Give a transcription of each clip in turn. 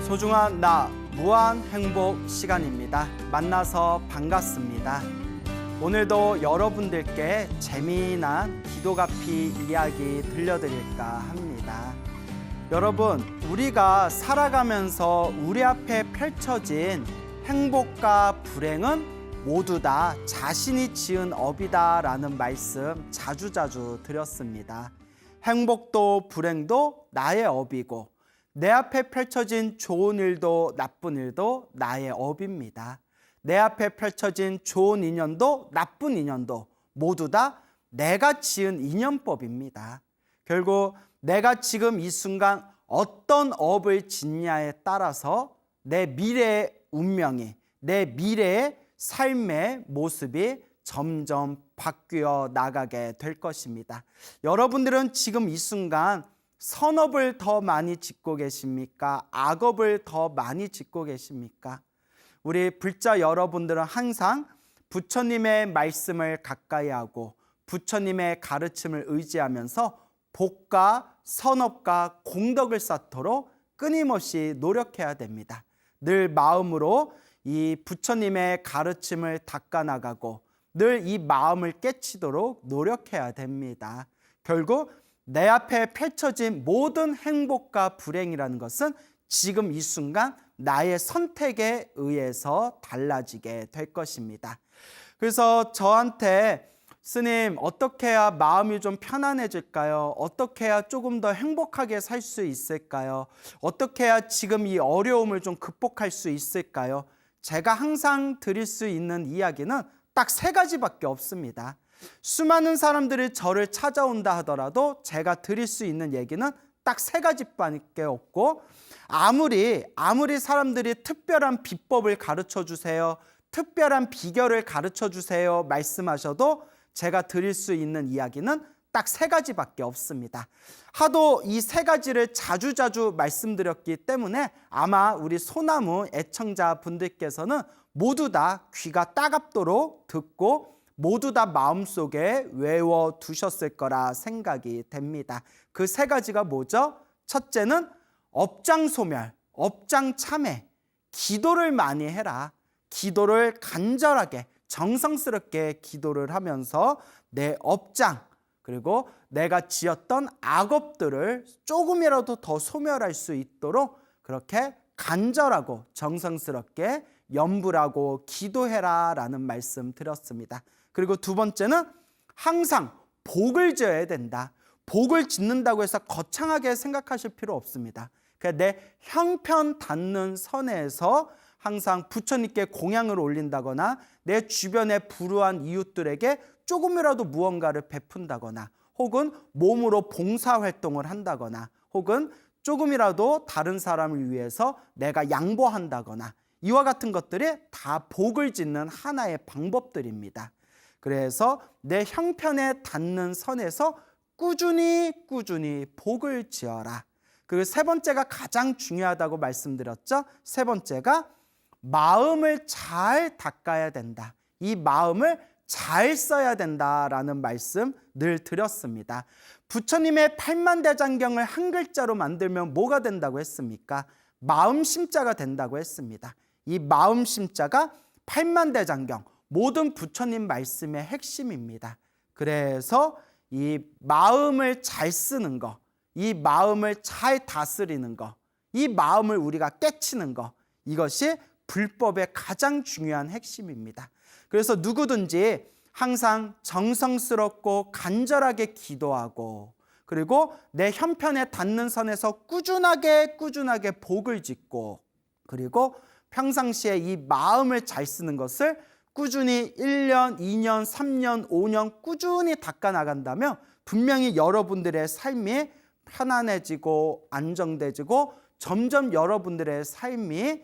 소중한 나 무한 행복 시간입니다. 만나서 반갑습니다. 오늘도 여러분들께 재미난 기도가피 이야기 들려드릴까 합니다. 여러분, 우리가 살아가면서 우리 앞에 펼쳐진 행복과 불행은 모두 다 자신이 지은 업이다라는 말씀 자주자주 드렸습니다. 행복도 불행도 나의 업이고 내 앞에 펼쳐진 좋은 일도 나쁜 일도 나의 업입니다. 내 앞에 펼쳐진 좋은 인연도 나쁜 인연도 모두 다 내가 지은 인연법입니다. 결국 내가 지금 이 순간 어떤 업을 짓냐에 따라서 내 미래의 운명이, 내 미래의 삶의 모습이 점점 바뀌어 나가게 될 것입니다. 여러분들은 지금 이 순간 선업을 더 많이 짓고 계십니까? 악업을 더 많이 짓고 계십니까? 우리 불자 여러분들은 항상 부처님의 말씀을 가까이 하고 부처님의 가르침을 의지하면서 복과 선업과 공덕을 쌓도록 끊임없이 노력해야 됩니다. 늘 마음으로 이 부처님의 가르침을 닦아나가고 늘 이 마음을 깨치도록 노력해야 됩니다. 결국 내 앞에 펼쳐진 모든 행복과 불행이라는 것은 지금 이 순간 나의 선택에 의해서 달라지게 될 것입니다. 그래서 저한테 스님, 어떻게 해야 마음이 좀 편안해질까요? 어떻게 해야 조금 더 행복하게 살 수 있을까요? 어떻게 해야 지금 이 어려움을 좀 극복할 수 있을까요? 제가 항상 드릴 수 있는 이야기는 딱 3가지밖에 없습니다. 수많은 사람들이 저를 찾아온다 하더라도 제가 드릴 수 있는 얘기는 딱 3가지밖에 없고, 아무리 사람들이 특별한 비법을 가르쳐 주세요, 특별한 비결을 가르쳐 주세요 말씀하셔도 제가 드릴 수 있는 이야기는 딱 3가지밖에 없습니다. 하도 이 3가지를 자주자주 말씀드렸기 때문에 아마 우리 소나무 애청자분들께서는 모두 다 귀가 따갑도록 듣고 모두 다 마음속에 외워두셨을 거라 생각이 됩니다. 그 3가지가 뭐죠? 첫째는 업장소멸, 업장참회, 기도를 많이 해라. 기도를 간절하게 정성스럽게 기도를 하면서 내 업장 그리고 내가 지었던 악업들을 조금이라도 더 소멸할 수 있도록 그렇게 간절하고 정성스럽게 염불하고 기도해라 라는 말씀 드렸습니다. 그리고 2번째는 항상 복을 지어야 된다. 복을 짓는다고 해서 거창하게 생각하실 필요 없습니다. 그냥 내 형편 닿는 선에서 항상 부처님께 공양을 올린다거나 내 주변에 불우한 이웃들에게 조금이라도 무언가를 베푼다거나 혹은 몸으로 봉사활동을 한다거나 혹은 조금이라도 다른 사람을 위해서 내가 양보한다거나 이와 같은 것들이 다 복을 짓는 하나의 방법들입니다. 그래서 내 형편에 닿는 선에서 꾸준히 복을 지어라. 그리고 3번째가 가장 중요하다고 말씀드렸죠. 3번째가 마음을 잘 닦아야 된다. 이 마음을 잘 써야 된다라는 말씀 늘 드렸습니다. 부처님의 팔만대장경을 한 글자로 만들면 뭐가 된다고 했습니까? 마음심자가 된다고 했습니다. 이 마음심자가 팔만대장경, 모든 부처님 말씀의 핵심입니다. 그래서 이 마음을 잘 쓰는 거, 이 마음을 잘 다스리는 거, 이 마음을 우리가 깨치는 거, 이것이 불법의 가장 중요한 핵심입니다. 그래서 누구든지 항상 정성스럽고 간절하게 기도하고 그리고 내 형편에 닿는 선에서 꾸준하게 복을 짓고 그리고 평상시에 이 마음을 잘 쓰는 것을 꾸준히 1년, 2년, 3년, 5년 꾸준히 닦아나간다면 분명히 여러분들의 삶이 편안해지고 안정돼지고 점점 여러분들의 삶이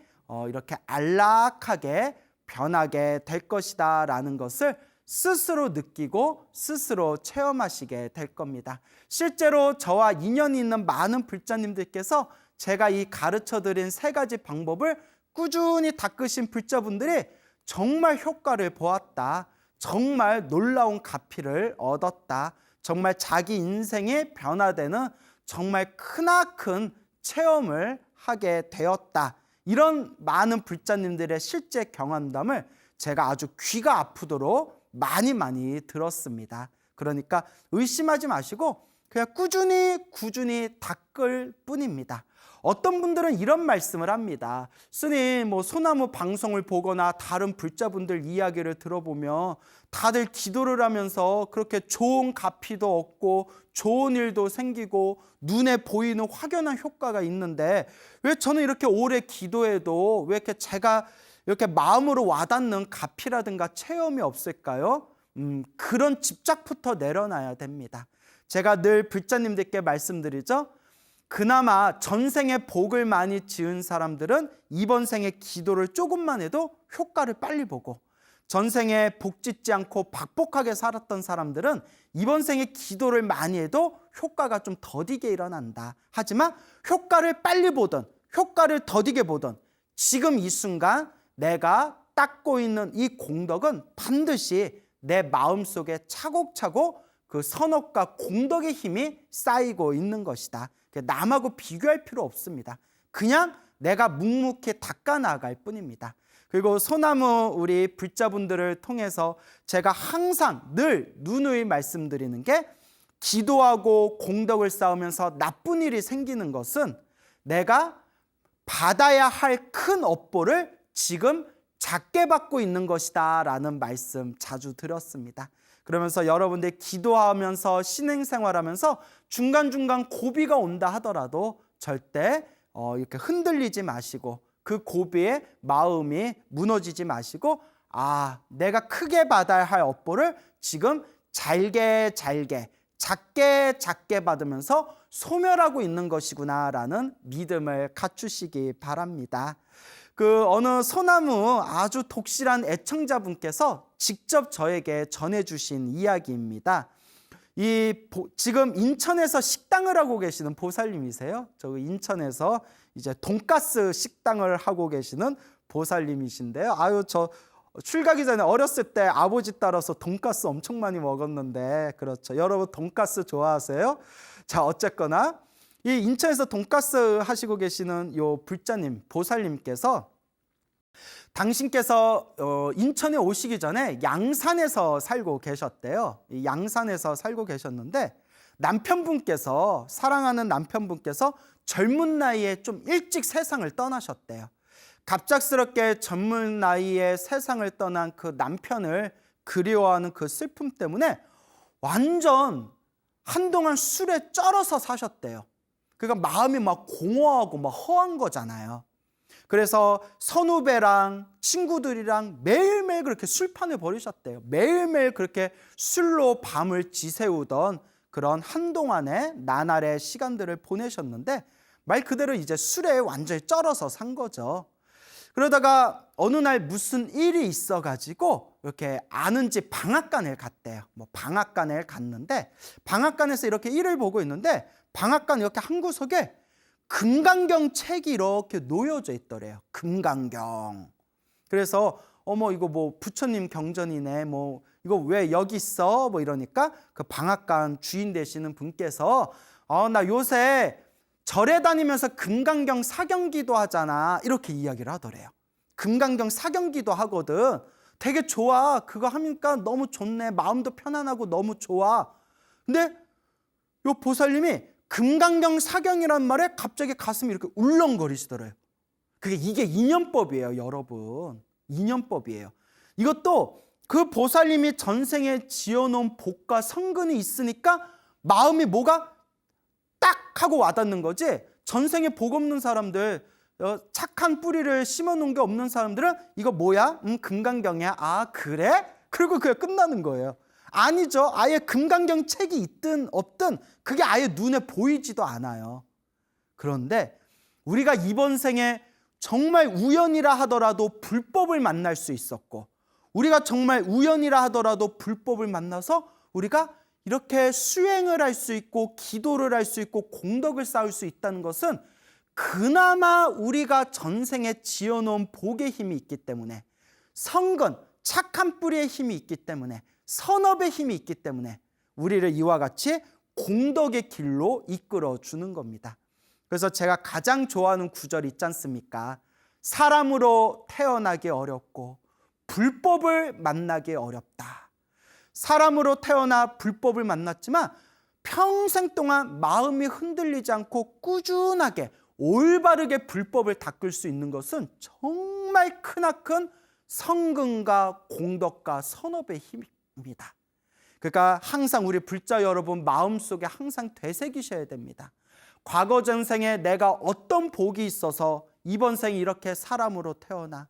이렇게 안락하게 변하게 될 것이다 라는 것을 스스로 느끼고 스스로 체험하시게 될 겁니다. 실제로 저와 인연이 있는 많은 불자님들께서 제가 이 가르쳐드린 3가지 방법을 꾸준히 닦으신 불자분들이 정말 효과를 보았다. 정말 놀라운 가피를 얻었다. 정말 자기 인생이 변화되는 정말 크나큰 체험을 하게 되었다. 이런 많은 불자님들의 실제 경험담을 제가 아주 귀가 아프도록 많이 들었습니다. 그러니까 의심하지 마시고 그냥 꾸준히 닦을 뿐입니다. 어떤 분들은 이런 말씀을 합니다. 스님, 소나무 방송을 보거나 다른 불자분들 이야기를 들어보면 다들 기도를 하면서 그렇게 좋은 가피도 얻고 좋은 일도 생기고 눈에 보이는 확연한 효과가 있는데 왜 저는 이렇게 오래 기도해도 왜 이렇게 제가 이렇게 마음으로 와닿는 가피라든가 체험이 없을까요? 그런 집착부터 내려놔야 됩니다. 제가 늘 불자님들께 말씀드리죠. 그나마 전생에 복을 많이 지은 사람들은 이번 생에 기도를 조금만 해도 효과를 빨리 보고, 전생에 복 짓지 않고 박복하게 살았던 사람들은 이번 생에 기도를 많이 해도 효과가 좀 더디게 일어난다. 하지만 효과를 빨리 보든 효과를 더디게 보든 지금 이 순간 내가 닦고 있는 이 공덕은 반드시 내 마음속에 차곡차곡 그 선업과 공덕의 힘이 쌓이고 있는 것이다. 남하고 비교할 필요 없습니다. 그냥 내가 묵묵히 닦아나갈 뿐입니다. 그리고 소나무 우리 불자분들을 통해서 제가 항상 늘 누누이 말씀드리는 게, 기도하고 공덕을 쌓으면서 나쁜 일이 생기는 것은 내가 받아야 할 큰 업보를 지금 작게 받고 있는 것이다 라는 말씀 자주 드렸습니다. 그러면서 여러분들 기도하면서 신행생활하면서 중간중간 고비가 온다 하더라도 절대 이렇게 흔들리지 마시고 그 고비에 마음이 무너지지 마시고, 내가 크게 받아야 할 업보를 지금 작게 받으면서 소멸하고 있는 것이구나 라는 믿음을 갖추시기 바랍니다. 어느 소나무 아주 독실한 애청자분께서 직접 저에게 전해주신 이야기입니다. 지금 인천에서 식당을 하고 계시는 보살님이세요. 저 인천에서 이제 돈가스 식당을 하고 계시는 보살님이신데요. 저 출가기 전에 어렸을 때 아버지 따라서 돈가스 엄청 많이 먹었는데, 그렇죠. 여러분 돈가스 좋아하세요? 자, 어쨌거나 이 인천에서 돈가스 하시고 계시는 요 불자님, 보살님께서 당신께서 인천에 오시기 전에 양산에서 살고 계셨대요. 이 양산에서 살고 계셨는데 남편분께서, 사랑하는 남편분께서 젊은 나이에 좀 일찍 세상을 떠나셨대요. 갑작스럽게 젊은 나이에 세상을 떠난 그 남편을 그리워하는 그 슬픔 때문에 완전 한동안 술에 쩔어서 사셨대요. 그러니까 마음이 막 공허하고 막 허한 거잖아요. 그래서 선후배랑 친구들이랑 매일매일 그렇게 술판을 벌이셨대요. 매일매일 그렇게 술로 밤을 지새우던 그런 한동안의 나날의 시간들을 보내셨는데, 말 그대로 이제 술에 완전히 쩔어서 산 거죠. 그러다가 어느 날 무슨 일이 있어가지고 이렇게 아는 집 방앗간을 갔대요. 방앗간을 갔는데, 방앗간에서 이렇게 일을 보고 있는데 방앗간 이렇게 한 구석에 금강경 책이 이렇게 놓여져 있더래요. 금강경. 그래서 이거 부처님 경전이네. 이거 왜 여기 있어? 이러니까 그 방앗간 주인 되시는 분께서 나 요새 절에 다니면서 금강경 사경기도 하잖아. 이렇게 이야기를 하더래요. 금강경 사경기도 하거든. 되게 좋아. 그거 하니까 너무 좋네. 마음도 편안하고 너무 좋아. 근데 요 보살님이 금강경 사경이란 말에 갑자기 가슴이 이렇게 울렁거리시더래요. 이게 인연법이에요, 여러분. 인연법이에요. 이것도 그 보살님이 전생에 지어놓은 복과 성근이 있으니까 마음이 뭐가 딱 하고 와닿는 거지. 전생에 복 없는 사람들, 착한 뿌리를 심어놓은 게 없는 사람들은 이거 뭐야? 금강경이야. 그래? 그리고 그게 끝나는 거예요. 아니죠. 아예 금강경 책이 있든 없든 그게 아예 눈에 보이지도 않아요. 그런데 우리가 이번 생에 정말 우연이라 하더라도 불법을 만날 수 있었고, 우리가 정말 우연이라 하더라도 불법을 만나서 우리가 이렇게 수행을 할 수 있고 기도를 할 수 있고 공덕을 쌓을 수 있다는 것은 그나마 우리가 전생에 지어놓은 복의 힘이 있기 때문에, 성근, 착한 뿌리의 힘이 있기 때문에, 선업의 힘이 있기 때문에 우리를 이와 같이 공덕의 길로 이끌어 주는 겁니다. 그래서 제가 가장 좋아하는 구절 있지 않습니까? 사람으로 태어나기 어렵고 불법을 만나기 어렵다. 사람으로 태어나 불법을 만났지만 평생 동안 마음이 흔들리지 않고 꾸준하게 올바르게 불법을 닦을 수 있는 것은 정말 크나큰 성근과 공덕과 선업의 힘입니다. 그러니까 항상 우리 불자 여러분 마음속에 항상 되새기셔야 됩니다. 과거 전생에 내가 어떤 복이 있어서 이번 생에 이렇게 사람으로 태어나,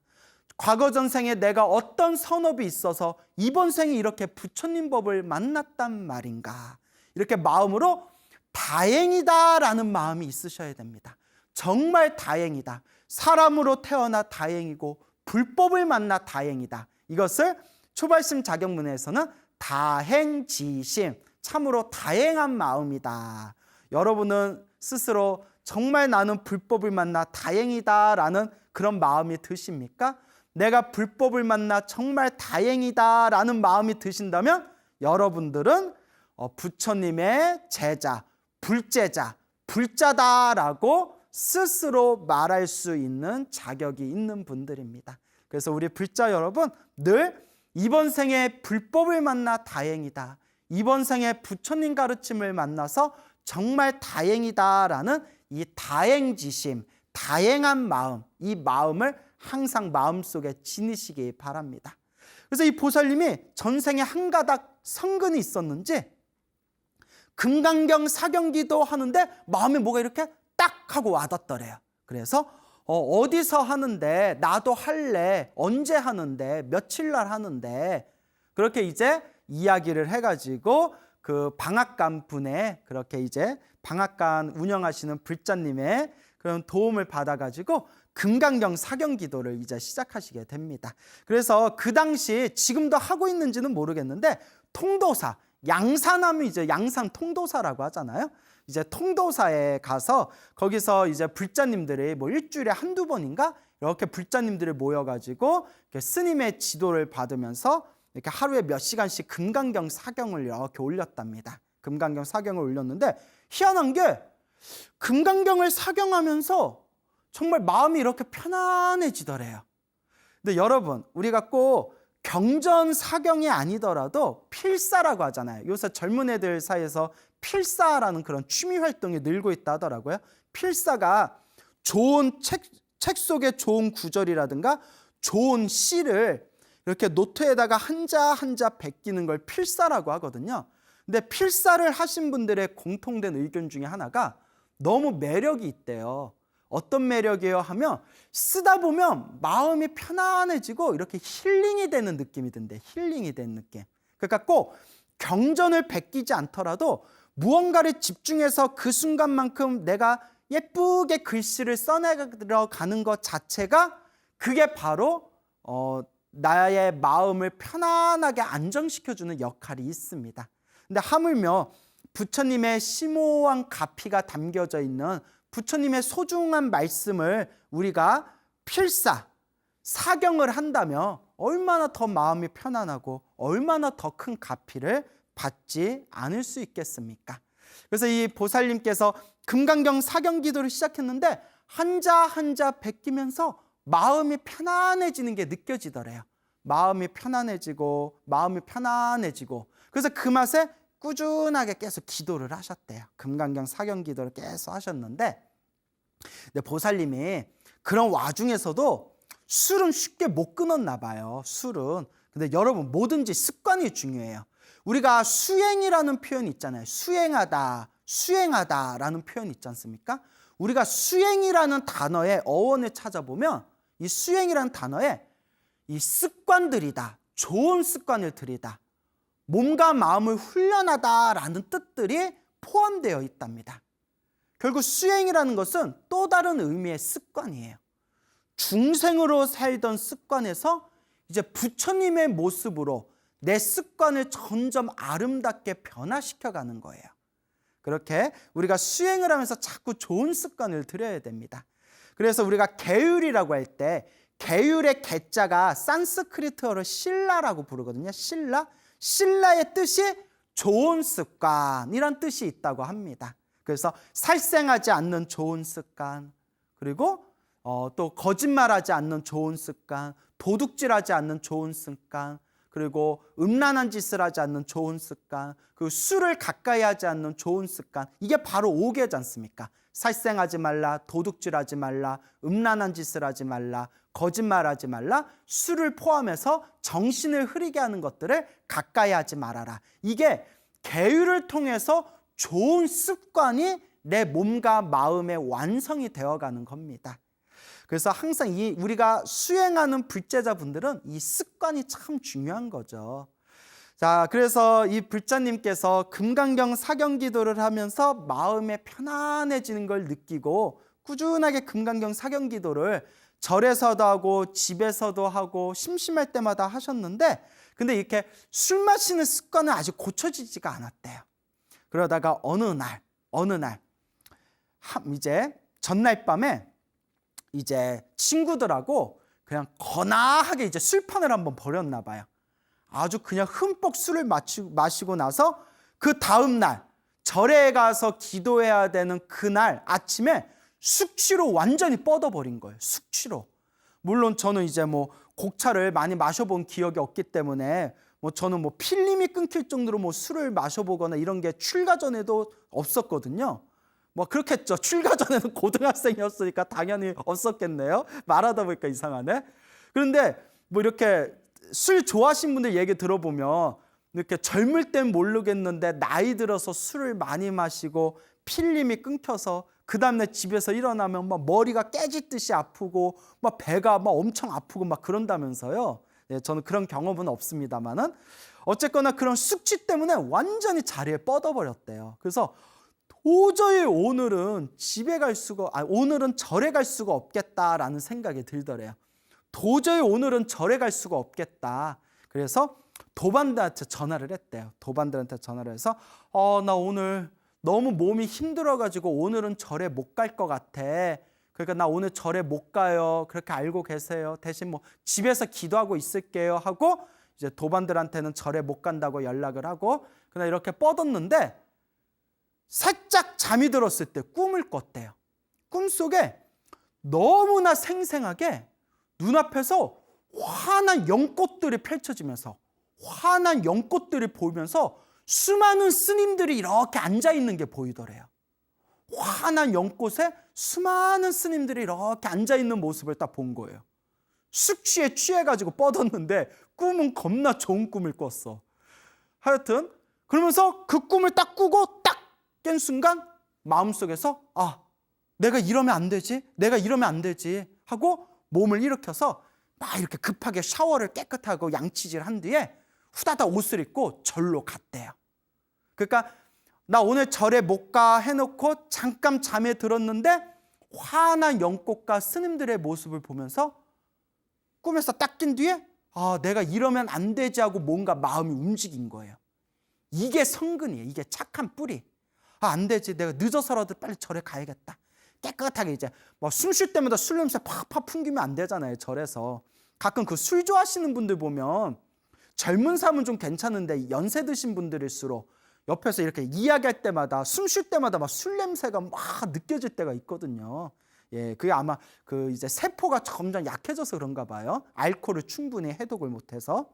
과거 전생에 내가 어떤 선업이 있어서 이번 생에 이렇게 부처님 법을 만났단 말인가, 이렇게 마음으로 다행이다라는 마음이 있으셔야 됩니다. 정말 다행이다. 사람으로 태어나 다행이고 불법을 만나 다행이다. 이것을 초발심 자격문에서는 다행지심, 참으로 다행한 마음이다. 여러분은 스스로 정말 나는 불법을 만나 다행이다라는 그런 마음이 드십니까? 내가 불법을 만나 정말 다행이다라는 마음이 드신다면 여러분들은 부처님의 제자, 불제자, 불자다라고 스스로 말할 수 있는 자격이 있는 분들입니다. 그래서 우리 불자 여러분 늘 이번 생에 불법을 만나 다행이다, 이번 생에 부처님 가르침을 만나서 정말 다행이다라는 이 다행지심, 다행한 마음, 이 마음을 항상 마음속에 지니시기 바랍니다. 그래서 이 보살님이 전생에 한 가닥 성근이 있었는지 금강경 사경기도 하는데 마음에 뭐가 이렇게 딱 하고 와닿더래요. 그래서 어디서 하는데, 나도 할래, 언제 하는데, 며칠 날 하는데, 그렇게 이제 이야기를 해가지고 그 방앗간 분의, 그렇게 이제 방앗간 운영하시는 불자님의 그런 도움을 받아가지고 금강경 사경기도를 이제 시작하시게 됩니다. 그래서 그 당시, 지금도 하고 있는지는 모르겠는데 통도사, 양산하면 이제 양산 통도사라고 하잖아요. 이제 통도사에 가서 거기서 이제 불자님들이 뭐 일주일에 한두 번인가 이렇게 불자님들이 모여가지고 이렇게 스님의 지도를 받으면서 이렇게 하루에 몇 시간씩 금강경 사경을 이렇게 올렸답니다. 금강경 사경을 올렸는데 희한한 게 금강경을 사경하면서 정말 마음이 이렇게 편안해지더래요. 근데 여러분, 우리가 꼭 경전 사경이 아니더라도 필사라고 하잖아요. 요새 젊은 애들 사이에서 필사라는 그런 취미 활동이 늘고 있다 하더라고요. 필사가 좋은 책 속에 좋은 구절이라든가 좋은 시를 이렇게 노트에다가 한자 한자 베끼는 걸 필사라고 하거든요. 근데 필사를 하신 분들의 공통된 의견 중에 하나가 너무 매력이 있대요. 어떤 매력이에요 하면 쓰다 보면 마음이 편안해지고 이렇게 힐링이 되는 느낌이 든대. 힐링이 되는 느낌. 그러니까 꼭 경전을 베끼지 않더라도 무언가를 집중해서 그 순간만큼 내가 예쁘게 글씨를 써내려가는 것 자체가 그게 바로 나의 마음을 편안하게 안정시켜주는 역할이 있습니다. 근데 하물며 부처님의 심오한 가피가 담겨져 있는 부처님의 소중한 말씀을 우리가 필사, 사경을 한다면 얼마나 더 마음이 편안하고 얼마나 더 큰 가피를 받지 않을 수 있겠습니까? 그래서 이 보살님께서 금강경 사경기도를 시작했는데 한자 한자 베끼면서 마음이 편안해지는 게 느껴지더래요. 마음이 편안해지고 그래서 그 맛에 꾸준하게 계속 기도를 하셨대요. 금강경 사경기도를 계속 하셨는데, 근데 보살님이 그런 와중에서도 술은 쉽게 못 끊었나 봐요. 술은. 근데 여러분, 뭐든지 습관이 중요해요. 우리가 수행이라는 표현이 있잖아요. 수행하다라는 표현이 있지 않습니까? 우리가 수행이라는 단어의 어원을 찾아보면 이 수행이라는 단어에 이 습관들이다, 좋은 습관을 들이다, 몸과 마음을 훈련하다라는 뜻들이 포함되어 있답니다. 결국 수행이라는 것은 또 다른 의미의 습관이에요. 중생으로 살던 습관에서 이제 부처님의 모습으로 내 습관을 점점 아름답게 변화시켜가는 거예요. 그렇게 우리가 수행을 하면서 자꾸 좋은 습관을 들여야 됩니다. 그래서 우리가 계율이라고 할 때 계율의 계자가 산스크리트어로 신라라고 부르거든요. 신라의 뜻이 좋은 습관이란 뜻이 있다고 합니다. 그래서 살생하지 않는 좋은 습관, 그리고 또 거짓말하지 않는 좋은 습관, 도둑질하지 않는 좋은 습관, 그리고 음란한 짓을 하지 않는 좋은 습관, 그리고 술을 가까이 하지 않는 좋은 습관, 이게 바로 5개지 않습니까? 살생하지 말라, 도둑질하지 말라, 음란한 짓을 하지 말라, 거짓말하지 말라, 술을 포함해서 정신을 흐리게 하는 것들을 가까이 하지 말아라. 이게 계율을 통해서 좋은 습관이 내 몸과 마음의 완성이 되어가는 겁니다. 그래서 항상 우리가 수행하는 불제자분들은 이 습관이 참 중요한 거죠. 자, 그래서 이 불자님께서 금강경 사경기도를 하면서 마음에 편안해지는 걸 느끼고 꾸준하게 금강경 사경기도를 절에서도 하고 집에서도 하고 심심할 때마다 하셨는데, 근데 이렇게 술 마시는 습관은 아직 고쳐지지가 않았대요. 그러다가 어느 날 이제 전날 밤에 이제 친구들하고 그냥 거나하게 이제 술판을 한번 벌였나 봐요. 아주 그냥 흠뻑 술을 마시고 나서 그 다음 날 절에 가서 기도해야 되는 그날 아침에 숙취로 완전히 뻗어버린 거예요. 숙취로. 물론 저는 이제 뭐 곡차를 많이 마셔본 기억이 없기 때문에 저는 필름이 끊길 정도로 술을 마셔보거나 이런 게 출가 전에도 없었거든요. 그렇겠죠. 출가 전에는 고등학생이었으니까 당연히 없었겠네요. 말하다 보니까 이상하네. 그런데 이렇게 술 좋아하시는 분들 얘기 들어보면 이렇게 젊을 땐 모르겠는데 나이 들어서 술을 많이 마시고 필름이 끊겨서 그 다음날 집에서 일어나면 머리가 깨지듯이 아프고 배가 엄청 아프고 그런다면서요. 예, 저는 그런 경험은 없습니다만은 어쨌거나 그런 숙취 때문에 완전히 자리에 뻗어버렸대요. 그래서 도저히 오늘은 오늘은 절에 갈 수가 없겠다라는 생각이 들더래요. 도저히 오늘은 절에 갈 수가 없겠다. 그래서 도반들한테 전화를 했대요. 도반들한테 전화를 해서 나 오늘 너무 몸이 힘들어가지고 오늘은 절에 못 갈 것 같아. 그러니까 나 오늘 절에 못 가요. 그렇게 알고 계세요. 대신 집에서 기도하고 있을게요 하고 이제 도반들한테는 절에 못 간다고 연락을 하고 그냥 이렇게 뻗었는데 살짝 잠이 들었을 때 꿈을 꿨대요. 꿈속에 너무나 생생하게 눈앞에서 환한 연꽃들이 펼쳐지면서 환한 연꽃들이 보이면서 수많은 스님들이 이렇게 앉아있는 게 보이더래요. 환한 연꽃에 수많은 스님들이 이렇게 앉아있는 모습을 딱 본 거예요. 숙취에 취해가지고 뻗었는데 꿈은 겁나 좋은 꿈을 꿨어. 하여튼 그러면서 그 꿈을 딱 꾸고 딱 깬 순간 마음속에서 내가 이러면 안 되지 하고 몸을 일으켜서 막 이렇게 급하게 샤워를 깨끗하고 양치질한 뒤에 후다닥 옷을 입고 절로 갔대요. 그러니까 나 오늘 절에 못 가 해놓고 잠깐 잠에 들었는데 환한 연꽃과 스님들의 모습을 보면서 꿈에서 딱 낀 뒤에 내가 이러면 안 되지 하고 뭔가 마음이 움직인 거예요. 이게 성근이에요. 이게 착한 뿌리. 안 되지. 내가 늦어서라도 빨리 절에 가야겠다. 깨끗하게 이제 숨 쉴 때마다 술 냄새 팍팍 풍기면 안 되잖아요. 절에서. 가끔 그 술 좋아하시는 분들 보면 젊은 사람은 좀 괜찮은데 연세 드신 분들일수록 옆에서 이렇게 이야기할 때마다 숨 쉴 때마다 술 냄새가 막 느껴질 때가 있거든요. 예, 그게 아마 이제 세포가 점점 약해져서 그런가 봐요. 알코올을 충분히 해독을 못해서.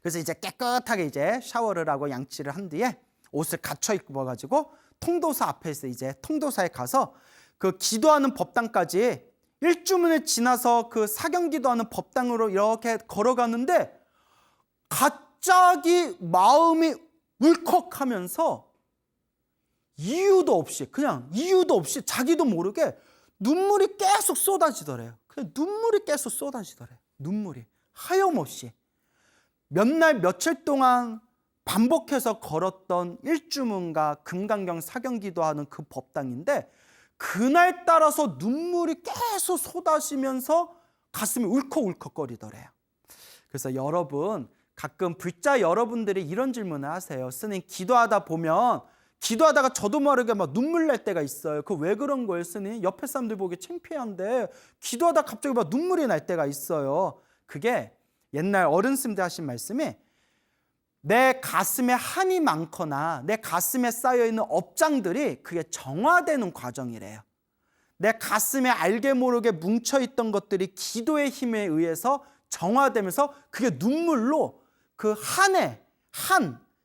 그래서 이제 깨끗하게 이제 샤워를 하고 양치를 한 뒤에 옷을 갖춰 입어가지고 통도사 앞에서 이제 통도사에 가서 그 기도하는 법당까지 일주문을 지나서 그 사경기도하는 법당으로 이렇게 걸어가는데 갑자기 마음이 울컥하면서 이유도 없이 자기도 모르게 눈물이 계속 쏟아지더래요. 그냥 눈물이 계속 쏟아지더래요. 눈물이 하염없이 몇 날 며칠 동안 반복해서 걸었던 일주문과 금강경 사경기도하는 그 법당인데 그날 따라서 눈물이 계속 쏟아지면서 가슴이 울컥울컥거리더래요. 그래서 여러분 가끔 불자 여러분들이 이런 질문을 하세요. 스님 기도하다가 저도 모르게 눈물 날 때가 있어요. 그 왜 그런 거예요, 스님? 옆에 사람들 보기 창피한데 기도하다가 갑자기 눈물이 날 때가 있어요. 그게 옛날 어른 스님들 하신 말씀이 내 가슴에 한이 많거나 내 가슴에 쌓여있는 업장들이 그게 정화되는 과정이래요. 내 가슴에 알게 모르게 뭉쳐있던 것들이 기도의 힘에 의해서 정화되면서 그게 눈물로 그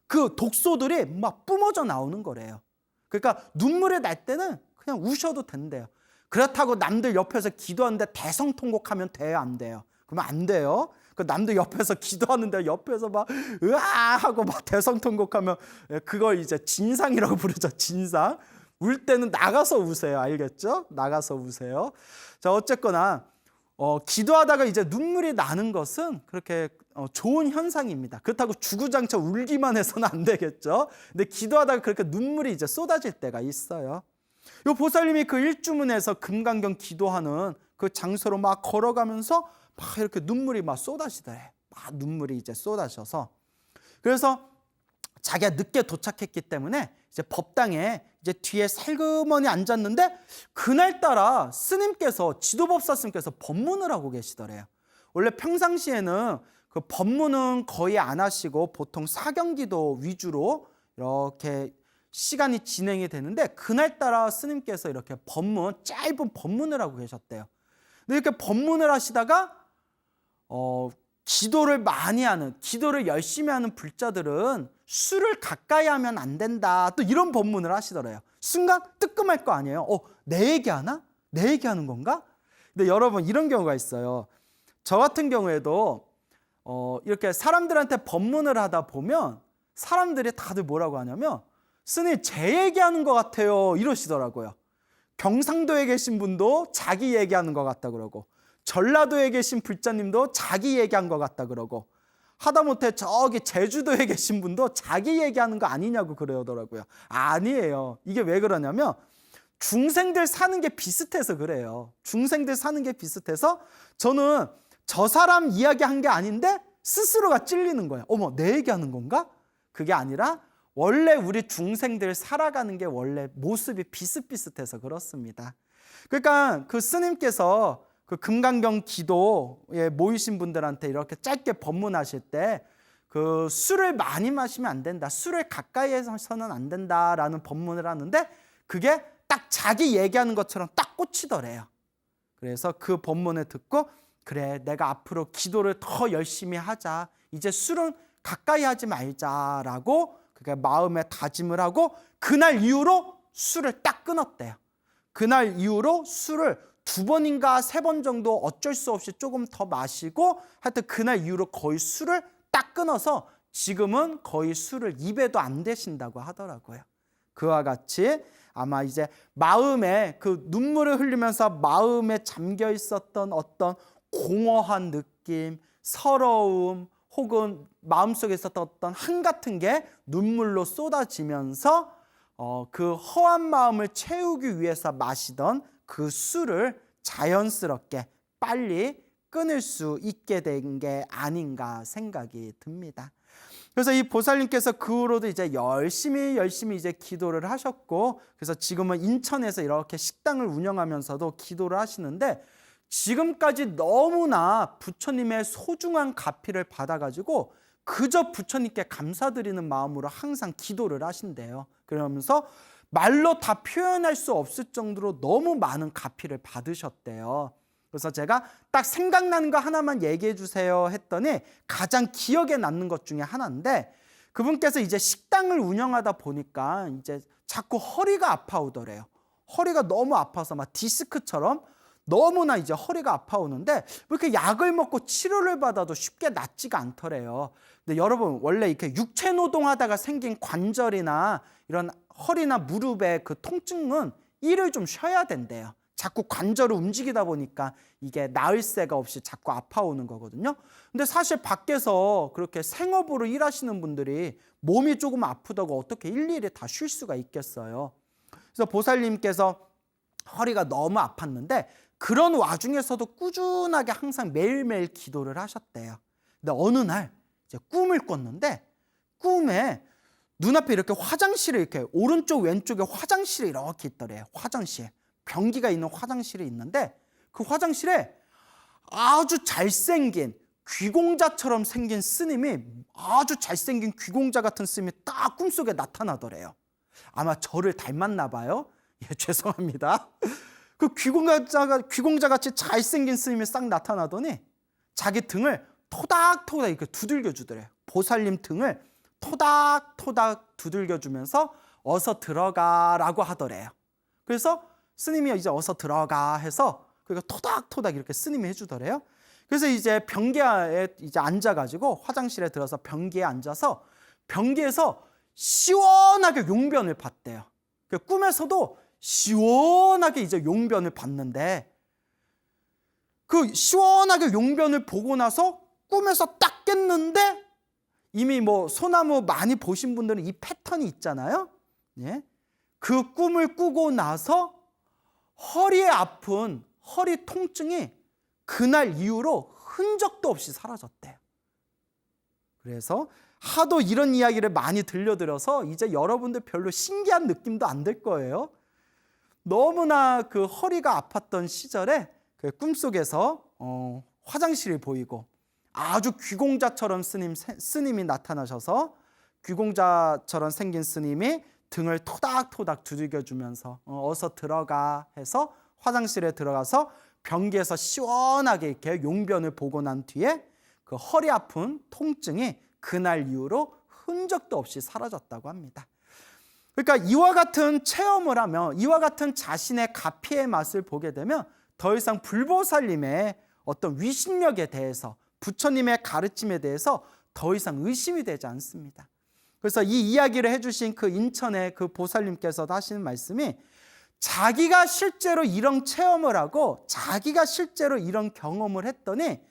그 독소들이 막 뿜어져 나오는 거래요. 그러니까 눈물이 날 때는 그냥 우셔도 된대요. 그렇다고 남들 옆에서 기도하는데 대성통곡하면 돼요, 안 돼요? 그러면 안 돼요. 그 남들 옆에서 기도하는데 옆에서 막 으아 하고 막 대성통곡하면 그걸 이제 진상이라고 부르죠. 진상. 울 때는 나가서 우세요. 알겠죠? 나가서 우세요. 자, 어쨌거나 기도하다가 이제 눈물이 나는 것은 그렇게 좋은 현상입니다. 그렇다고 주구장창 울기만 해서는 안 되겠죠. 근데 기도하다가 그렇게 눈물이 이제 쏟아질 때가 있어요. 요 보살님이 그 일주문에서 금강경 기도하는 그 장소로 막 걸어가면서 막 이렇게 눈물이 막 쏟아지더래. 막 눈물이 이제 쏟아져서, 그래서 자기가 늦게 도착했기 때문에 이제 법당에 이제 뒤에 살그머니 앉았는데, 그날따라 스님께서, 지도법사 스님께서 법문을 하고 계시더래요. 원래 평상시에는 그 법문은 거의 안 하시고 보통 사경기도 위주로 이렇게 시간이 진행이 되는데, 그날따라 스님께서 이렇게 짧은 법문을 하고 계셨대요. 근데 이렇게 법문을 하시다가 기도를 많이 하는, 기도를 열심히 하는 불자들은 술을 가까이 하면 안 된다, 또 이런 법문을 하시더래요. 순간 뜨끔할 거 아니에요. 내 얘기하나? 내 얘기하는 건가? 근데 여러분, 이런 경우가 있어요. 저 같은 경우에도 이렇게 사람들한테 법문을 하다 보면 사람들이 다들 뭐라고 하냐면, 스님 제 얘기하는 것 같아요, 이러시더라고요. 경상도에 계신 분도 자기 얘기하는 것 같다 그러고, 전라도에 계신 불자님도 자기 얘기한 것 같다 그러고, 하다못해 저기 제주도에 계신 분도 자기 얘기하는 거 아니냐고 그러더라고요. 아니에요. 이게 왜 그러냐면 중생들 사는 게 비슷해서 그래요. 중생들 사는 게 비슷해서 저는 저 사람 이야기한 게 아닌데 스스로가 찔리는 거예요. 어머, 내 얘기하는 건가? 그게 아니라 원래 우리 중생들 살아가는 게 원래 모습이 비슷비슷해서 그렇습니다. 그러니까 그 스님께서 그 금강경 기도에 모이신 분들한테 이렇게 짧게 법문하실 때 그 술을 많이 마시면 안 된다, 술을 가까이 해서는 안 된다라는 법문을 하는데, 그게 딱 자기 얘기하는 것처럼 딱 꽂히더래요. 그래서 그 법문을 듣고, 그래, 내가 앞으로 기도를 더 열심히 하자, 이제 술은 가까이 하지 말자라고 그게 마음에 다짐을 하고, 그날 이후로 술을 딱 끊었대요. 그날 이후로 술을 2번인가 3번 정도 어쩔 수 없이 조금 더 마시고, 하여튼 그날 이후로 거의 술을 딱 끊어서 지금은 거의 술을 입에도 안 대신다고 하더라고요. 그와 같이 아마 이제 마음에 그 눈물을 흘리면서 마음에 잠겨 있었던 어떤 공허한 느낌, 서러움, 혹은 마음속에 있었던 어떤 한 같은 게 눈물로 쏟아지면서 그 허한 마음을 채우기 위해서 마시던 그 술을 자연스럽게 빨리 끊을 수 있게 된 게 아닌가 생각이 듭니다. 그래서 이 보살님께서 그 후로도 이제 열심히 이제 기도를 하셨고, 그래서 지금은 인천에서 이렇게 식당을 운영하면서도 기도를 하시는데, 지금까지 너무나 부처님의 소중한 가피를 받아가지고 그저 부처님께 감사드리는 마음으로 항상 기도를 하신대요. 그러면서 말로 다 표현할 수 없을 정도로 너무 많은 가피를 받으셨대요. 그래서 제가 딱 생각나는 거 하나만 얘기해 주세요 했더니, 가장 기억에 남는 것 중에 하나인데, 그분께서 이제 식당을 운영하다 보니까 이제 자꾸 허리가 아파오더래요. 허리가 너무 아파서 막 디스크처럼 너무나 이제 허리가 아파오는데, 이렇게 약을 먹고 치료를 받아도 쉽게 낫지가 않더래요. 근데 여러분, 원래 이렇게 육체 노동하다가 생긴 관절이나 이런 허리나 무릎의 그 통증은 일을 좀 쉬어야 된대요. 자꾸 관절을 움직이다 보니까 이게 나을 새가 없이 자꾸 아파오는 거거든요. 근데 사실 밖에서 그렇게 생업으로 일하시는 분들이 몸이 조금 아프다고 어떻게 일일이 다 쉴 수가 있겠어요. 그래서 보살님께서 허리가 너무 아팠는데, 그런 와중에서도 꾸준하게 항상 매일매일 기도를 하셨대요. 근데 어느 날 이제 꿈을 꿨는데, 꿈에 눈앞에 이렇게 화장실에, 이렇게 오른쪽 왼쪽에 화장실이 이렇게 있더래요. 화장실, 변기가 있는 화장실이 있는데, 그 화장실에 아주 잘생긴 귀공자처럼 생긴 스님이, 아주 잘생긴 귀공자 같은 스님이 딱 꿈속에 나타나더래요. 아마 저를 닮았나 봐요. 예, 죄송합니다. 그 귀공자같이 잘생긴 스님이 싹 나타나더니 자기 등을 토닥토닥 이렇게 두들겨 주더래요. 보살님 등을 토닥토닥 두들겨 주면서 어서 들어가라고 하더래요. 그래서 스님이 이제 어서 들어가 해서 그러니까 토닥토닥 이렇게 스님이 해주더래요. 그래서 이제 변기에 이제 앉아가지고 화장실에 들어서 변기에 앉아서 변기에서 시원하게 용변을 봤대요. 꿈에서도 시원하게 이제 용변을 봤는데, 그 시원하게 용변을 보고 나서 꿈에서 딱 깼는데, 이미 뭐 소나무 많이 보신 분들은 이 패턴이 있잖아요. 예? 그 꿈을 꾸고 나서 허리에 아픈 허리 통증이 그날 이후로 흔적도 없이 사라졌대요. 그래서 하도 이런 이야기를 많이 들려드려서 이제 여러분들 별로 신기한 느낌도 안 들 거예요. 너무나 그 허리가 아팠던 시절에 그 꿈속에서 화장실이 보이고 아주 귀공자처럼 스님이 나타나셔서 귀공자처럼 생긴 스님이 등을 토닥토닥 두들겨주면서 어서 들어가 해서 화장실에 들어가서 변기에서 시원하게 이렇게 용변을 보고 난 뒤에 그 허리 아픈 통증이 그날 이후로 흔적도 없이 사라졌다고 합니다. 그러니까 이와 같은 체험을 하면, 이와 같은 자신의 가피의 맛을 보게 되면 더 이상 불보살님의 어떤 위신력에 대해서, 부처님의 가르침에 대해서 더 이상 의심이 되지 않습니다. 그래서 이 이야기를 해주신 그 인천의 그 보살님께서도 하시는 말씀이, 자기가 실제로 이런 체험을 하고 자기가 실제로 이런 경험을 했더니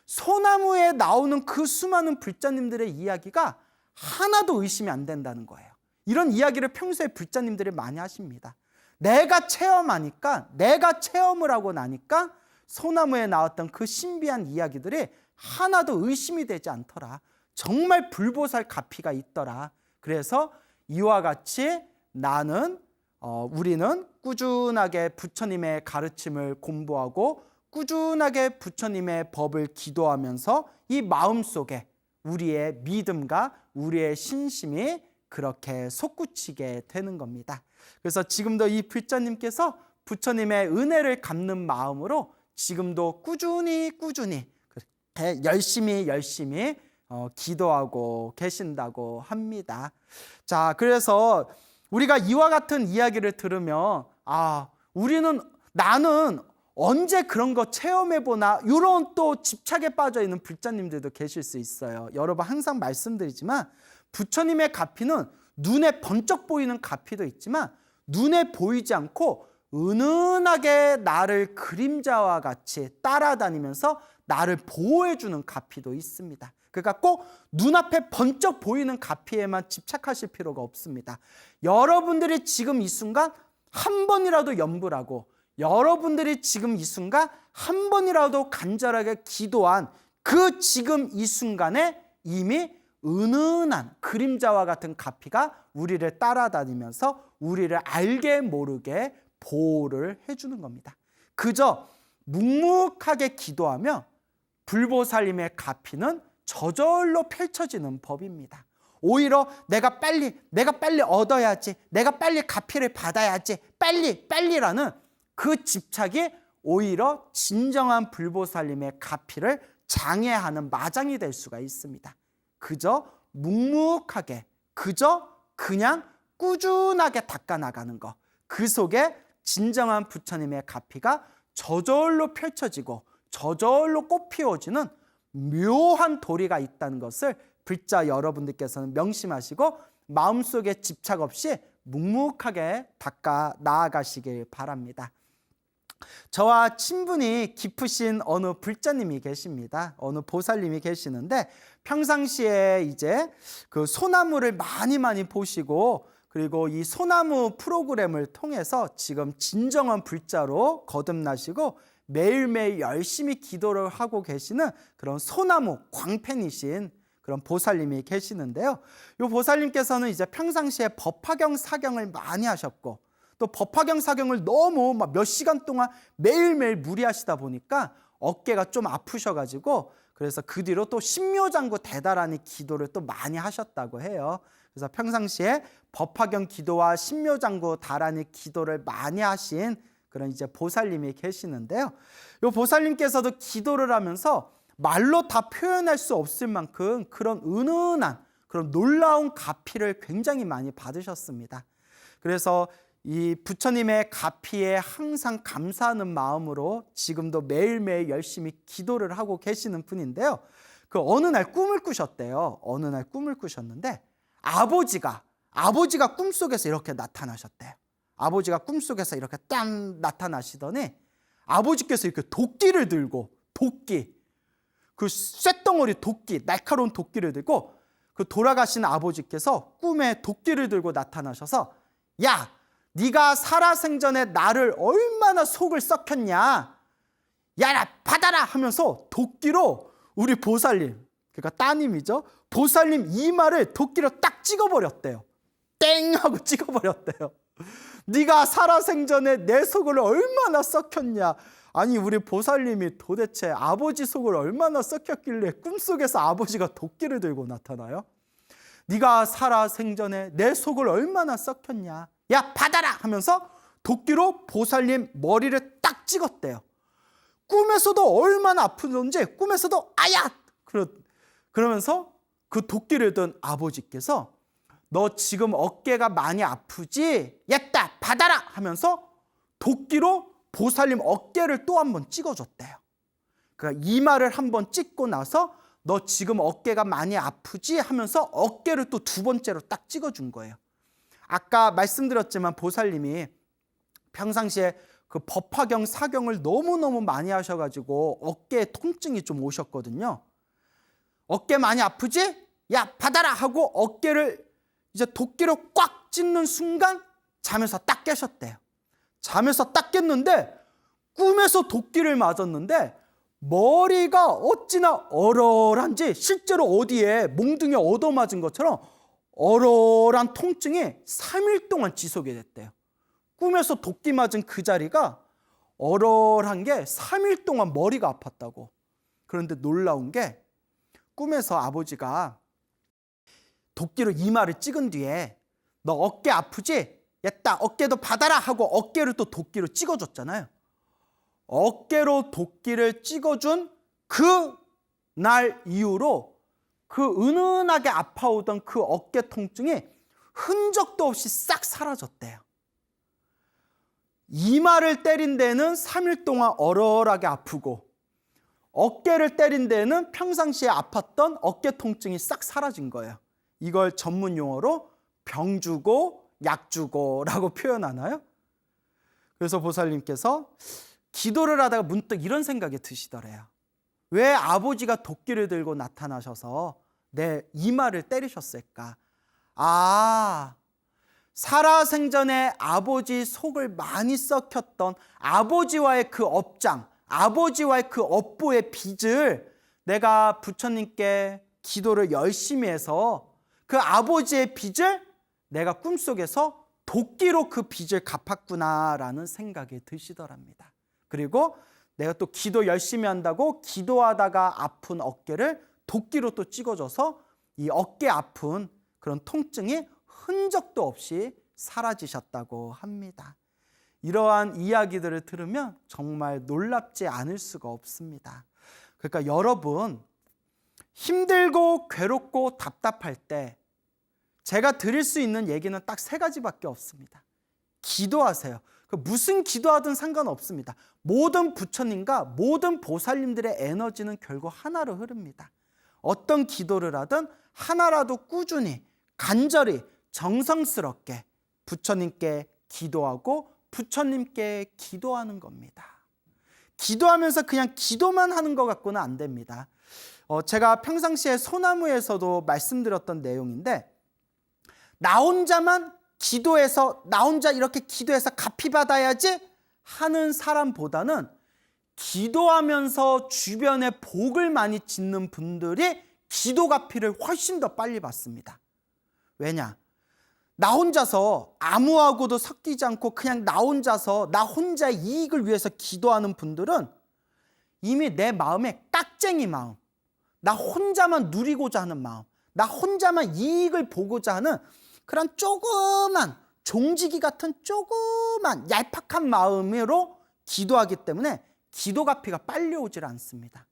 소나무에 나오는 그 수많은 불자님들의 이야기가 하나도 의심이 안 된다는 거예요. 이런 이야기를 평소에 불자님들이 많이 하십니다. 내가 체험하니까, 내가 체험을 하고 나니까 소나무에 나왔던 그 신비한 이야기들이 하나도 의심이 되지 않더라. 정말 불보살 가피가 있더라. 그래서 이와 같이 우리는 꾸준하게 부처님의 가르침을 공부하고 꾸준하게 부처님의 법을 기도하면서 이 마음속에 우리의 믿음과 우리의 신심이 그렇게 솟구치게 되는 겁니다. 그래서 지금도 이 불자님께서 부처님의 은혜를 갚는 마음으로 지금도 꾸준히 열심히 기도하고 계신다고 합니다. 자, 그래서 우리가 이와 같은 이야기를 들으면 나는 언제 그런 거 체험해보나, 이런 또 집착에 빠져있는 불자님들도 계실 수 있어요. 여러분 항상 말씀드리지만 부처님의 가피는 눈에 번쩍 보이는 가피도 있지만 눈에 보이지 않고 은은하게 나를 그림자와 같이 따라다니면서 나를 보호해주는 가피도 있습니다. 그러니까 꼭 눈앞에 번쩍 보이는 가피에만 집착하실 필요가 없습니다. 여러분들이 지금 이 순간 한 번이라도 염불하고, 여러분들이 지금 이 순간 한 번이라도 간절하게 기도한 그 지금 이 순간에 이미 은은한 그림자와 같은 가피가 우리를 따라다니면서 우리를 알게 모르게 보호를 해주는 겁니다. 그저 묵묵하게 기도하며 불보살님의 가피는 저절로 펼쳐지는 법입니다. 오히려 내가 빨리 얻어야지, 내가 빨리 가피를 받아야지, 빨리라는 그 집착이 오히려 진정한 불보살님의 가피를 장애하는 마장이 될 수가 있습니다. 그저 묵묵하게, 그냥 꾸준하게 닦아나가는 것, 그 속에 진정한 부처님의 가피가 저절로 펼쳐지고 저절로 꽃피워지는 묘한 도리가 있다는 것을 불자 여러분들께서는 명심하시고 마음속에 집착 없이 묵묵하게 닦아 나아가시길 바랍니다. 저와 친분이 깊으신 어느 불자님이 계십니다. 어느 보살님이 계시는데 평상시에 이제 그 소나무를 많이 보시고, 그리고 이 소나무 프로그램을 통해서 지금 진정한 불자로 거듭나시고 매일매일 열심히 기도를 하고 계시는 그런 소나무 광팬이신 그런 보살님이 계시는데요. 이 보살님께서는 이제 평상시에 법화경 사경을 많이 하셨고, 또 법화경 사경을 너무 몇 시간 동안 매일매일 무리하시다 보니까 어깨가 좀 아프셔가지고 그래서 그 뒤로 또 신묘장구 대다라니 기도를 또 많이 하셨다고 해요. 그래서 평상시에 법화경 기도와 신묘장구 다라니 기도를 많이 하신 그런 이제 보살님이 계시는데요. 이 보살님께서도 기도를 하면서 말로 다 표현할 수 없을 만큼 그런 은은한 그런 놀라운 가피를 굉장히 많이 받으셨습니다. 그래서 이 부처님의 가피에 항상 감사하는 마음으로 지금도 매일매일 열심히 기도를 하고 계시는 분인데요. 그 어느 날 꿈을 꾸셨대요. 어느 날 꿈을 꾸셨는데 아버지가 꿈속에서 이렇게 나타나셨대요. 아버지가 꿈속에서 이렇게 딱 나타나시더니 아버지께서 이렇게 도끼를 들고 그 쇳덩어리 도끼, 날카로운 도끼를 들고 그 돌아가신 아버지께서 꿈에 도끼를 들고 나타나셔서 야, 네가 살아생전에 나를 얼마나 속을 썩혔냐, 야, 나 받아라 하면서 도끼로 우리 보살님, 그러니까 따님이죠, 보살님 이마를 도끼로 딱 찍어버렸대요. 땡 하고 찍어버렸대요. 네가 살아생전에 내 속을 얼마나 썩혔냐. 아니, 우리 보살님이 도대체 아버지 속을 얼마나 썩혔길래 꿈속에서 아버지가 도끼를 들고 나타나요? 네가 살아생전에 내 속을 얼마나 썩혔냐, 야, 받아라 하면서 도끼로 보살님 머리를 딱 찍었대요. 꿈에서도 얼마나 아프던지 꿈에서도 아야! 그러면서 그 도끼를 든 아버지께서 너 지금 어깨가 많이 아프지? 됐다, 받아라 하면서 도끼로 보살님 어깨를 또 한 번 찍어줬대요. 그러니까 이마를 한 번 찍고 나서 너 지금 어깨가 많이 아프지? 하면서 어깨를 또 두 번째로 딱 찍어준 거예요. 아까 말씀드렸지만 보살님이 평상시에 그 법화경 사경을 너무너무 많이 하셔가지고 어깨에 통증이 좀 오셨거든요. 어깨 많이 아프지? 야, 받아라 하고 어깨를 이제 도끼로 꽉 찢는 순간 잠에서 딱 깨셨대요. 잠에서 딱 깼는데 꿈에서 도끼를 맞았는데 머리가 어찌나 얼얼한지 실제로 어디에 몽둥이에 얻어맞은 것처럼 얼얼한 통증이 3일 동안 지속이 됐대요. 꿈에서 도끼 맞은 그 자리가 얼얼한 게 3일 동안 머리가 아팠다고. 그런데 놀라운 게 꿈에서 아버지가 도끼로 이마를 찍은 뒤에 너 어깨 아프지? 됐다, 어깨도 받아라 하고 어깨를 또 도끼로 찍어줬잖아요. 어깨로 도끼를 찍어준 그 날 이후로 그 은은하게 아파오던 그 어깨 통증이 흔적도 없이 싹 사라졌대요. 이마를 때린 데는 3일 동안 얼얼하게 아프고 어깨를 때린 데는 평상시에 아팠던 어깨 통증이 싹 사라진 거예요. 이걸 전문 용어로 병 주고 약 주고라고 표현하나요? 그래서 보살님께서 기도를 하다가 문득 이런 생각이 드시더래요. 왜 아버지가 도끼를 들고 나타나셔서 내 이마를 때리셨을까? 아, 살아생전에 아버지 속을 많이 썩혔던 아버지와의 그 업장, 아버지와의 그 업보의 빚을 내가 부처님께 기도를 열심히 해서 그 아버지의 빚을 내가 꿈속에서 도끼로 그 빚을 갚았구나라는 생각이 드시더랍니다. 그리고 내가 또 기도 열심히 한다고 기도하다가 아픈 어깨를 도끼로 또 찍어줘서 이 어깨 아픈 그런 통증이 흔적도 없이 사라지셨다고 합니다. 이러한 이야기들을 들으면 정말 놀랍지 않을 수가 없습니다. 그러니까 여러분, 힘들고 괴롭고 답답할 때 제가 드릴 수 있는 얘기는 딱 3가지밖에 없습니다. 기도하세요. 무슨 기도하든 상관없습니다. 모든 부처님과 모든 보살님들의 에너지는 결국 하나로 흐릅니다. 어떤 기도를 하든 하나라도 꾸준히 간절히 정성스럽게 부처님께 기도하고 부처님께 기도하는 겁니다. 기도하면서 그냥 기도만 하는 것 같고는 안 됩니다. 제가 평상시에 소나무에서도 말씀드렸던 내용인데, 나 혼자만 기도해서 나 혼자 이렇게 기도해서 갚이 받아야지 하는 사람보다는 기도하면서 주변에 복을 많이 짓는 분들이 기도 갚이를 훨씬 더 빨리 받습니다. 왜냐? 나 혼자서 아무하고도 섞이지 않고 그냥 나 혼자서 나 혼자의 이익을 위해서 기도하는 분들은 이미 내 마음에 깍쟁이 마음, 나 혼자만 누리고자 하는 마음, 나 혼자만 이익을 보고자 하는 그런 조그만 종지기 같은 조그만 얄팍한 마음으로 기도하기 때문에 기도 갚이가 빨리 오질 않습니다.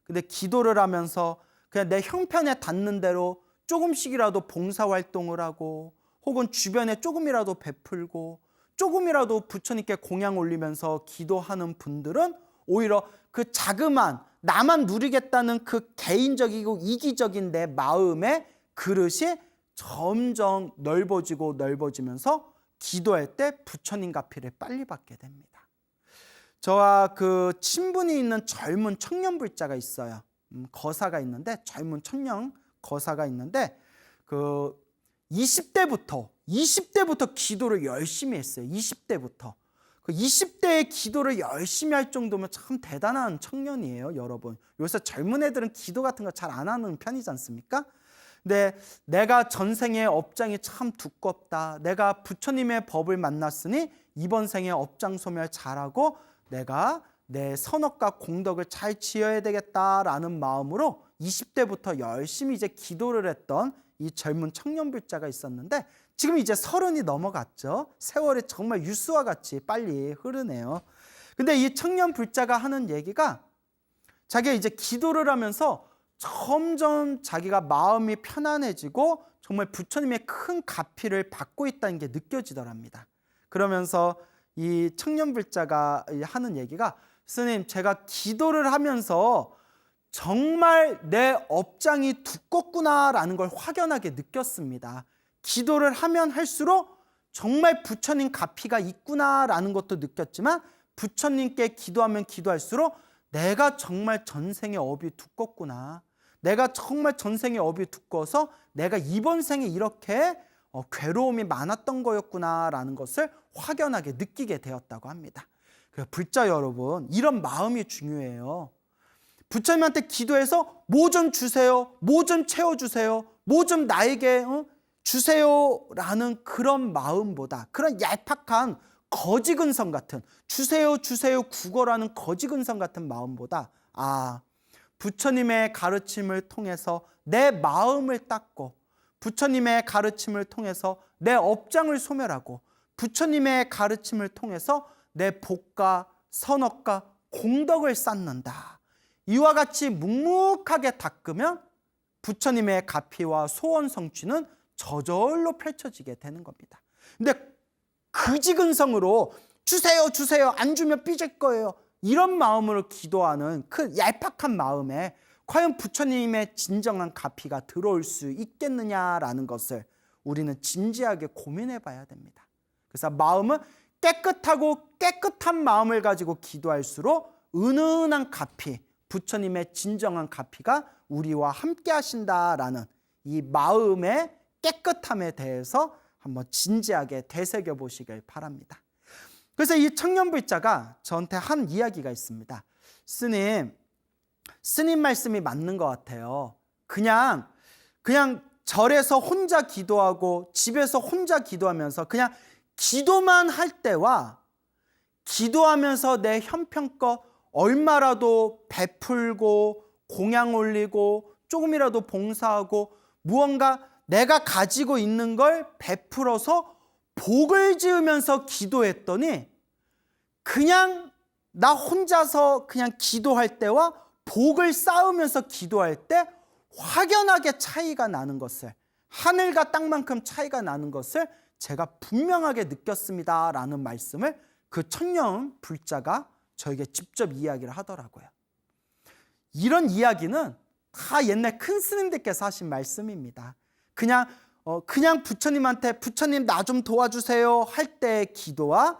근데 기도를 하면서 그냥 내 형편에 닿는 대로 조금씩이라도 봉사활동을 하고 혹은 주변에 조금이라도 베풀고 조금이라도 부처님께 공양 올리면서 기도하는 분들은 오히려 그 자그만 나만 누리겠다는 그 개인적이고 이기적인 내 마음의 그릇이 점점 넓어지고 넓어지면서 기도할 때 부처님 갚이를 빨리 받게 됩니다. 저와 그 친분이 있는 젊은 청년불자가 있어요. 거사가 있는데 젊은 청년 거사가 있는데 그 20대부터 기도를 열심히 했어요. 20대부터. 그 20대의 기도를 열심히 할 정도면 참 대단한 청년이에요, 여러분. 요새 젊은 애들은 기도 같은 거 잘 안 하는 편이지 않습니까? 근데 내가 전생의 업장이 참 두껍다. 내가 부처님의 법을 만났으니 이번 생에 업장 소멸 잘하고 내가 내 선업과 공덕을 잘 지어야 되겠다라는 마음으로 20대부터 열심히 이제 기도를 했던 이 젊은 청년불자가 있었는데 지금 이제 30이 넘어갔죠. 세월이 정말 유수와 같이 빨리 흐르네요. 근데 이 청년불자가 하는 얘기가 자기가 이제 기도를 하면서 점점 자기가 마음이 편안해지고 정말 부처님의 큰 갚이를 받고 있다는 게 느껴지더랍니다. 그러면서 이 청년불자가 하는 얘기가 스님, 제가 기도를 하면서 정말 내 업장이 두껍구나라는 걸 확연하게 느꼈습니다. 기도를 하면 할수록 정말 부처님 갚이가 있구나라는 것도 느꼈지만 부처님께 기도하면 기도할수록 내가 정말 전생의 업이 두껍구나. 내가 정말 전생의 업이 두꺼워서 내가 이번 생에 이렇게 괴로움이 많았던 거였구나라는 것을 확연하게 느끼게 되었다고 합니다. 불자 여러분, 이런 마음이 중요해요. 부처님한테 기도해서 뭐 좀 주세요, 뭐 좀 채워주세요, 뭐 좀 나에게 주세요라는 그런 마음보다, 그런 얄팍한 거지근성 같은 주세요 구걸하는 거지근성 같은 마음보다 부처님의 가르침을 통해서 내 마음을 닦고 부처님의 가르침을 통해서 내 업장을 소멸하고 부처님의 가르침을 통해서 내 복과 선업과 공덕을 쌓는다. 이와 같이 묵묵하게 닦으면 부처님의 갚이와 소원 성취는 저절로 펼쳐지게 되는 겁니다. 근데 그지근성으로 주세요 안 주면 삐질 거예요, 이런 마음으로 기도하는 그 얄팍한 마음에 과연 부처님의 진정한 갚이가 들어올 수 있겠느냐라는 것을 우리는 진지하게 고민해 봐야 됩니다. 그래서 마음은 깨끗하고 깨끗한 마음을 가지고 기도할수록 은은한 갚이, 부처님의 진정한 갚이가 우리와 함께 하신다라는 이 마음의 깨끗함에 대해서 한번 진지하게 되새겨 보시길 바랍니다. 그래서 이 청년불자가 저한테 한 이야기가 있습니다. 스님 말씀이 맞는 것 같아요. 그냥 절에서 혼자 기도하고 집에서 혼자 기도하면서 그냥 기도만 할 때와 기도하면서 내 형편껏 얼마라도 베풀고 공양 올리고 조금이라도 봉사하고 무언가 내가 가지고 있는 걸 베풀어서 복을 지으면서 기도했더니 그냥 나 혼자서 그냥 기도할 때와 복을 쌓으면서 기도할 때 확연하게 차이가 나는 것을, 하늘과 땅만큼 차이가 나는 것을 제가 분명하게 느꼈습니다라는 말씀을 그 청년 불자가 저에게 직접 이야기를 하더라고요. 이런 이야기는 다 옛날 큰 스님들께서 하신 말씀입니다. 그냥 부처님한테 부처님 나 좀 도와주세요 할 때의 기도와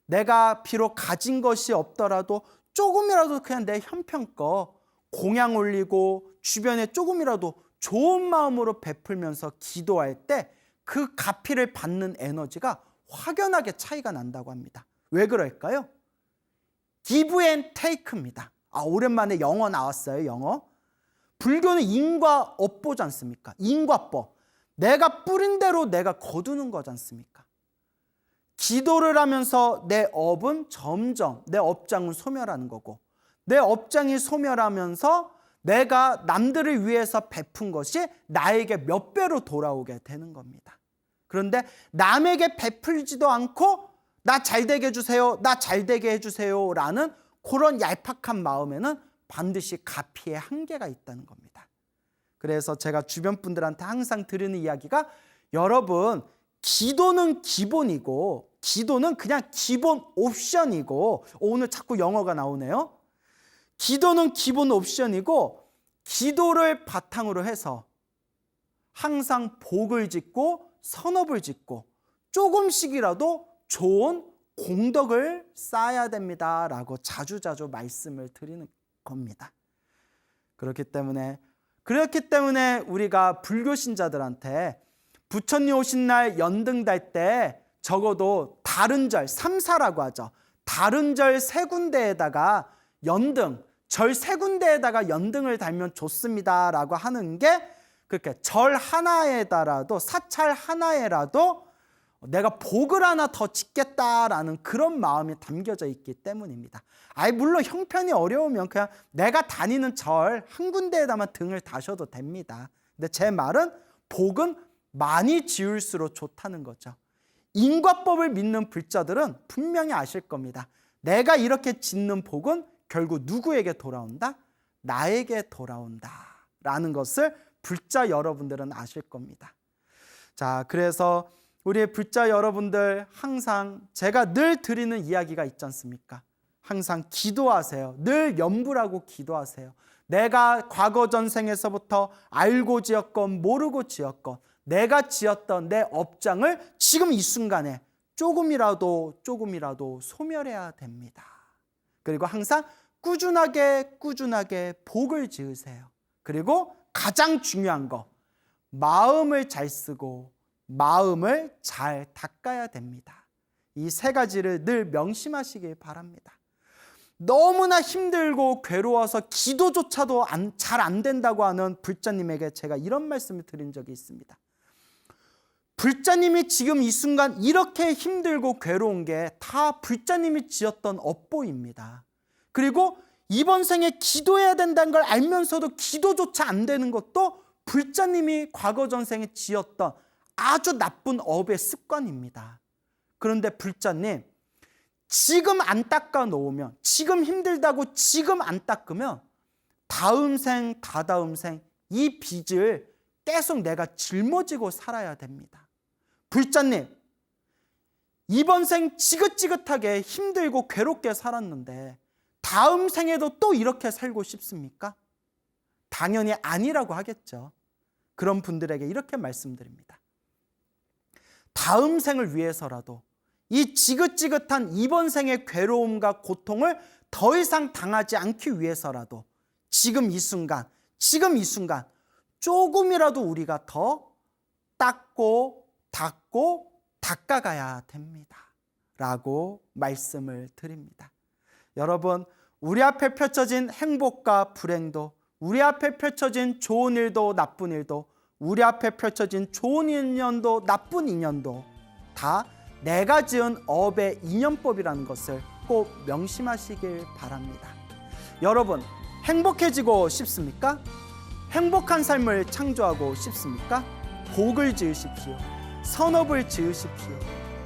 내가 비록 가진 것이 없더라도 조금이라도 그냥 내 형편껏 공양 올리고 주변에 조금이라도 좋은 마음으로 베풀면서 기도할 때 그 갚이를 받는 에너지가 확연하게 차이가 난다고 합니다. 왜 그럴까요? Give and take입니다. 오랜만에 영어 나왔어요, 영어. 불교는 인과 업보지 않습니까? 인과법. 내가 뿌린 대로 내가 거두는 거지 않습니까? 기도를 하면서 내 업은 점점, 내 업장은 소멸하는 거고, 내 업장이 소멸하면서 내가 남들을 위해서 베푼 것이 나에게 몇 배로 돌아오게 되는 겁니다. 그런데 남에게 베풀지도 않고 나 잘되게 해주세요, 나 잘되게 해주세요 라는 그런 얄팍한 마음에는 반드시 가피의 한계가 있다는 겁니다. 그래서 제가 주변 분들한테 항상 드리는 이야기가, 여러분, 기도는 기본이고, 기도는 그냥 기본 옵션이고, 오늘 자꾸 영어가 나오네요. 기도는 기본 옵션이고, 기도를 바탕으로 해서 항상 복을 짓고 선업을 짓고 조금씩이라도 좋은 공덕을 쌓아야 됩니다 라고 자주자주 말씀을 드리는 겁니다. 그렇기 때문에 우리가 불교 신자들한테 부처님 오신 날 연등달 때 적어도 다른 절, 삼사라고 하죠. 다른 절 세 군데에다가 연등, 절 세 군데에다가 연등을 달면 좋습니다 라고 하는 게, 그렇게 절 하나에다라도, 사찰 하나에라도 내가 복을 하나 더 짓겠다라는 그런 마음이 담겨져 있기 때문입니다. 물론 형편이 어려우면 그냥 내가 다니는 절 한 군데에다만 등을 다셔도 됩니다. 근데 제 말은 복은 많이 지을수록 좋다는 거죠. 인과법을 믿는 불자들은 분명히 아실 겁니다. 내가 이렇게 짓는 복은 결국 누구에게 돌아온다? 나에게 돌아온다 라는 것을 불자 여러분들은 아실 겁니다. 자, 그래서 우리 불자 여러분들, 항상 제가 늘 드리는 이야기가 있지 않습니까? 항상 기도하세요. 늘 염불하고 기도하세요. 내가 과거 전생에서부터 알고 지었건 모르고 지었건 내가 지었던 내 업장을 지금 이 순간에 조금이라도 소멸해야 됩니다. 그리고 항상 꾸준하게 복을 지으세요. 그리고 가장 중요한 거, 마음을 잘 쓰고 마음을 잘 닦아야 됩니다. 이 세 가지를 늘 명심하시길 바랍니다. 너무나 힘들고 괴로워서 기도조차도 잘 안 된다고 하는 불자님에게 제가 이런 말씀을 드린 적이 있습니다. 불자님이 지금 이 순간 이렇게 힘들고 괴로운 게 다 불자님이 지었던 업보입니다. 그리고 이번 생에 기도해야 된다는 걸 알면서도 기도조차 안 되는 것도 불자님이 과거 전생에 지었던 아주 나쁜 업의 습관입니다. 그런데 불자님, 지금 안 닦아 놓으면, 지금 힘들다고 지금 안 닦으면 다음 생, 다다음 생 이 빚을 계속 내가 짊어지고 살아야 됩니다. 불자님, 이번 생 지긋지긋하게 힘들고 괴롭게 살았는데 다음 생에도 또 이렇게 살고 싶습니까? 당연히 아니라고 하겠죠. 그런 분들에게 이렇게 말씀드립니다. 다음 생을 위해서라도 이 지긋지긋한 이번 생의 괴로움과 고통을 더 이상 당하지 않기 위해서라도 지금 이 순간 조금이라도 우리가 더 닦고 닦고 닦아가야 됩니다 라고 말씀을 드립니다. 여러분, 우리 앞에 펼쳐진 행복과 불행도, 우리 앞에 펼쳐진 좋은 일도 나쁜 일도, 우리 앞에 펼쳐진 좋은 인연도 나쁜 인연도 다 내가 지은 업의 인연법이라는 것을 꼭 명심하시길 바랍니다. 여러분, 행복해지고 싶습니까? 행복한 삶을 창조하고 싶습니까? 복을 지으십시오. 선업을 지으십시오.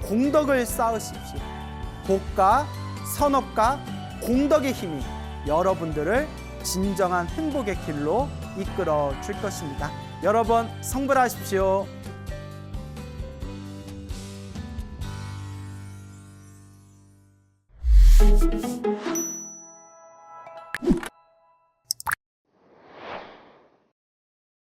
공덕을 쌓으십시오. 복과 선업과 공덕의 힘이 여러분들을 진정한 행복의 길로 이끌어 줄 것입니다. 여러분, 성불하십시오.